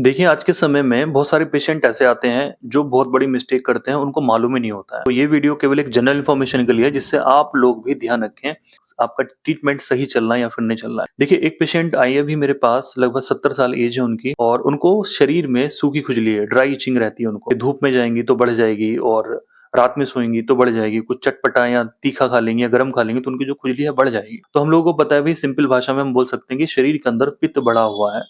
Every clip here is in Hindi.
देखिए, आज के समय में बहुत सारे पेशेंट ऐसे आते हैं जो बहुत बड़ी मिस्टेक करते हैं, उनको मालूम ही नहीं होता है। तो ये वीडियो केवल एक जनरल इन्फॉर्मेशन के लिए है जिससे आप लोग भी ध्यान रखें, आपका ट्रीटमेंट सही चल रहा है या फिर नहीं चल रहा है। देखिए, एक पेशेंट आई है अभी मेरे पास, लगभग 70 साल एज है उनकी और उनको शरीर में सूखी खुजली है, ड्राई इचिंग रहती है उनको। धूप में जाएँगी तो बढ़ जाएगी और रात में सोएँगी तो बढ़ जाएगी, कुछ चटपटा या तीखा खा लेंगी या गरम खा लेंगी तो उनकी जो खुजली है बढ़ जाएगी। तो हम लोगों को पता है भई, सिंपल भाषा में हम बोल सकते हैं कि शरीर के अंदर पित्त बढ़ा हुआ है।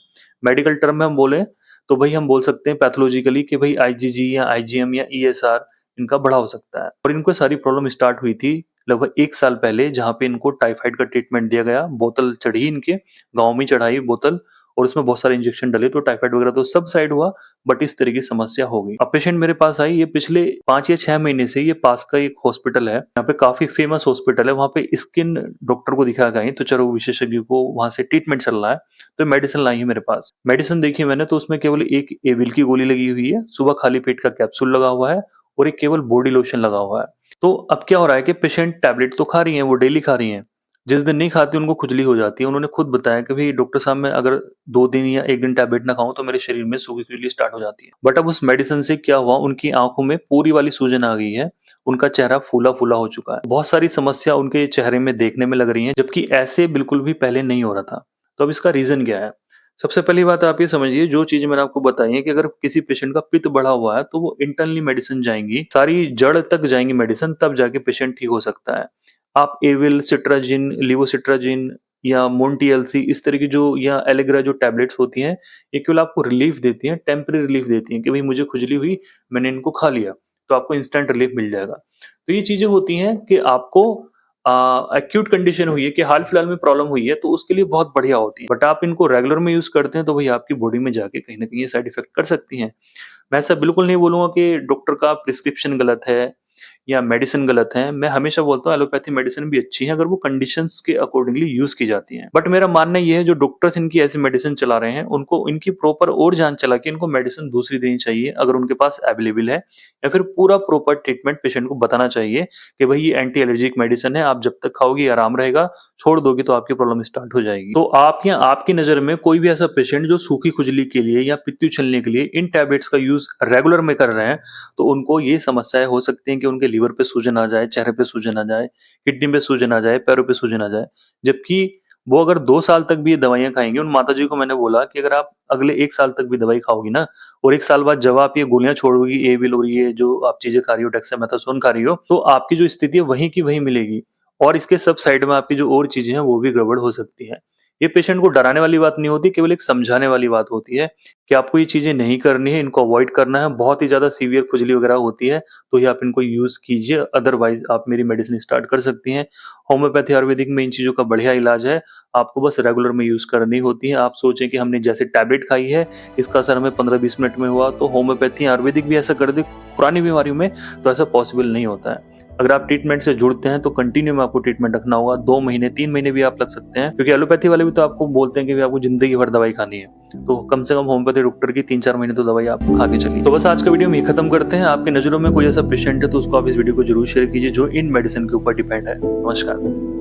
मेडिकल टर्म में हम बोलें तो भाई हम बोल सकते हैं पैथोलॉजिकली कि भाई आईजीजी या आईजीएम या ईएसआर इनका बढ़ा हो सकता है। और इनको सारी प्रॉब्लम स्टार्ट हुई थी लगभग 1 साल पहले, जहाँ पे इनको टाइफाइड का ट्रीटमेंट दिया गया। बोतल चढ़ी इनके, गाँव में चढ़ाई बोतल और उसमें बहुत सारे इंजेक्शन डले तो टाइफाइड वगैरह तो सब साइड हुआ, बट इस तरह की समस्या हो गई। अब पेशेंट मेरे पास आई, ये पिछले 5 या 6 महीने से ये पास का एक हॉस्पिटल है, यहाँ पे काफ़ी फेमस हॉस्पिटल है, वहाँ पे स्किन डॉक्टर को दिखा के आई, त्वचा रोग विशेषज्ञ को, वहाँ से ट्रीटमेंट चल रहा है। तो मेडिसिन लाई है मेरे पास। मेडिसिन देखी मैंने तो उसमें केवल एक एविल की गोली लगी हुई है, सुबह खाली पेट का कैप्सूल लगा हुआ है और एक केवल बॉडी लोशन लगा हुआ है। तो अब क्या हो रहा है कि पेशेंट टैबलेट तो खा रही हैं, वो डेली खा रही हैं। जिस दिन नहीं खाती उनको खुजली हो जाती है। उन्होंने खुद बताया कि भई डॉक्टर साहब, मैं अगर 2 दिन या 1 दिन टैबलेट ना खाऊँ तो मेरे शरीर में सूखी खुजली स्टार्ट हो जाती है। बट अब उस मेडिसिन से क्या हुआ, उनकी आँखों में पूरी वाली सूजन आ गई है। उनका चेहरा फूला-फूला हो चुका है। बहुत सारी समस्या उनके चेहरे में देखने में लग रही हैं, जबकि ऐसे बिल्कुल भी पहले नहीं हो रहा था। तो अब इसका रीज़न क्या है? सबसे पहली बात आप ये समझिए, जो चीज़ मैंने आपको बताई है कि अगर किसी पेशेंट का पित्त बढ़ा हुआ है तो वो इंटरनली मेडिसिन जाएँगी, सारी जड़ तक जाएँगी मेडिसिन, तब जाके पेशेंट ठीक हो सकता है। आप एविल, सिट्राजिन, लिवोसिट्राजिन या मोन्टिएलसी इस तरह की जो या एलेग्रा जो टैबलेट्स होती हैं, ये केवल आपको रिलीफ देती हैं, टेम्परेरी रिलीफ देती हैं कि भई मुझे खुजली हुई, मैंने इनको खा लिया, तो आपको इंस्टेंट रिलीफ मिल जाएगा। तो ये चीज़ें होती हैं कि आपको एक्यूट कंडीशन हुई है कि हाल-फिलहाल में प्रॉब्लम हुई है, तो उसके लिए बहुत बढ़िया होती है। बट आप इनको रेगुलर में यूज़ करते हैं तो भई आपकी बॉडी में जाके कहीं न कहीं ये साइड इफ़ेक्ट कर सकती हैं। मैं ऐसा बिल्कुल नहीं बोलूँगा कि डॉक्टर का प्रिस्क्रिप्शन गलत है या मेडिसिन गलत है। मैं हमेशा बोलता हूँ एलोपैथी मेडिसिन भी अच्छी है अगर वो कंडीशंस के अकॉर्डिंगली यूज़ की जाती हैं। बट मेरा मानना ये है, जो डॉक्टर्स इनकी ऐसी मेडिसिन चला रहे हैं, उनको इनकी प्रॉपर और जाँच चला के इनको मेडिसिन दूसरी देनी चाहिए अगर उनके पास अवेलेबल है, या फिर पूरा प्रॉपर ट्रीटमेंट पेशेंट को बताना चाहिए कि भई ये एंटी एलर्जिक मेडिसिन है, आप जब तक खाओगे आराम रहेगा, छोड़ दोगे तो आपकी प्रॉब्लम स्टार्ट हो जाएगी। तो आप या आपकी नज़र में कोई भी ऐसा पेशेंट जो सूखी खुजली के लिए या पित्त उछलने के लिए इन टैबलेट्स का यूज़ रेगुलर में कर रहे हैं, तो उनको ये समस्याएँ हो सकती हैं कि उनके लीवर पे सूजन आ जाए, चेहरे पे सूजन आ जाए, किडनी पे सूजन आ जाए, पैरों पे सूजन आ जाए। जबकि वो अगर 2 साल तक भी ये दवाइयाँ खाएँगे, उन माताजी को मैंने बोला कि अगर आप अगले 1 साल तक भी दवाई खाओगी ना और 1 साल बाद जब आप ये गोलियाँ छोड़ोगी, एविल और ये जो आप चीज़ें खा रही हो, डेक्सामेथासोन खा रही हो, तो आपकी जो स्थिति है वहीं की वहीं मिलेगी और इसके सब साइड में आपकी जो और चीज़ें हैं वो भी गड़बड़ हो सकती हैं। ये पेशेंट को डराने वाली बात नहीं होती, केवल एक समझाने वाली बात होती है कि आपको ये चीज़ें नहीं करनी है, इनको अवॉइड करना है। बहुत ही ज़्यादा सीवियर खुजली वगैरह होती है, तो ये आप इनको यूज़ कीजिए, अदरवाइज़ आप मेरी मेडिसिन स्टार्ट कर सकती हैं। होम्योपैथी, आयुर्वेदिक में इन चीज़ों का बढ़िया इलाज है, आपको बस रेगुलर में यूज़ करनी होती है। आप सोचें कि हमने जैसे टैबलेट खाई है, इसका असर हमें 15-20 मिनट में हुआ, तो होम्योपैथी, आयुर्वेदिक भी ऐसा कर दे पुरानी बीमारियों में, तो ऐसा पॉसिबल नहीं होता है। अगर आप ट्रीटमेंट से जुड़ते हैं तो कंटिन्यू में आपको ट्रीटमेंट रखना होगा, 2 महीने, 3 महीने भी आप लग सकते हैं, क्योंकि एलोपैथी वाले भी तो आपको बोलते हैं कि भई आपको ज़िंदगी भर दवाई खानी है। तो कम से कम होम्योपैथी डॉक्टर की 3-4 महीने तो दवाई आप खा के चलिए। तो बस आज का वीडियो हम यहीं खत्म करते हैं। आपकी नज़रों में कोई ऐसा पेशेंट है तो उसको आप इस वीडियो को ज़रूर शेयर कीजिए जो इन मेडिसिन के ऊपर डिपेंड है। नमस्कार।